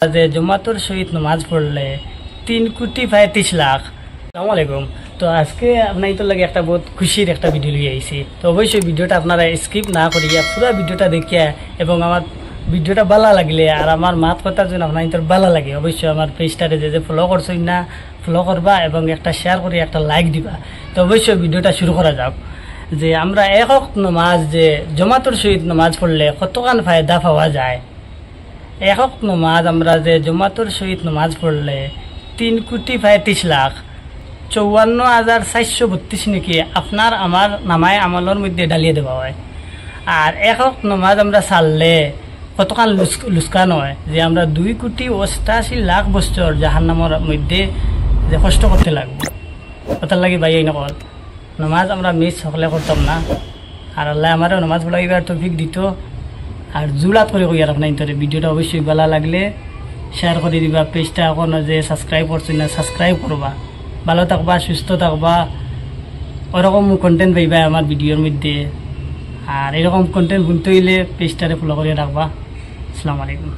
যে জুমাতুর সহিত নামাজ পড়লে 3,35,00,000। আসসালামু আলাইকুম। তো আজকে আপনার তো লাগে একটা বহুত খুশির একটা ভিডিও লিয়ে আইছি। তো অবশ্যই ভিডিওটা আপনারা স্কিপ না করিয়া পুরো ভিডিওটা দেখিয়া এবং আমার ভিডিওটা ভালো লাগলে আর আমার মাত কথার জন্য আপনার তো ভালো লাগে অবশ্যই আমার পেজটারে যে ফলো করছই না ফলো করবা এবং একটা শেয়ার করে একটা লাইক দিবা। তো অবশ্যই ভিডিওটা শুরু করা যাক। যে আমরা একক নামাজ যে জমাতুর সহিত নামাজ পড়লে কতখান ফায়দা পাওয়া যায়। একক নামাজ আমরা যে জমাতুর সহিত নামাজ পড়লে 3,35,00,000 54,432 নাকি আপনার আমার নামায় আমলের মধ্যে ডালিয়ে দেওয়া হয়। আর একক নামাজ আমরা ছাড়লে কতখান লুস্কান হয় যে আমরা 2,88,00,000 বছর জাহান্নামের মধ্যে যে কষ্ট করতে লাগবে। কথার লাগে ভাই এই নকল নামাজ আমরা মিস সকলে করতাম না। আর আল্লাহ আমারও নামাজ পড়াইবার তৌফিক দিত। আর জুলাত করে কই আর আপনার ইন্তরে ভিডিওটা অবশ্যই ভালো লাগলে শেয়ার করে দিবা। পেজটা এখন যে সাবস্ক্রাইব করছেন না সাবস্ক্রাইব করবা। ভালো থাকবা, সুস্থ থাকবা, ওরকম কন্টেন্ট পাইবা আমার ভিডিওর মধ্যে। আর এরকম কন্টেন্ট বুনতে হইলে পেজটারে ফলো করে রাখবা। আসসালামু আলাইকুম।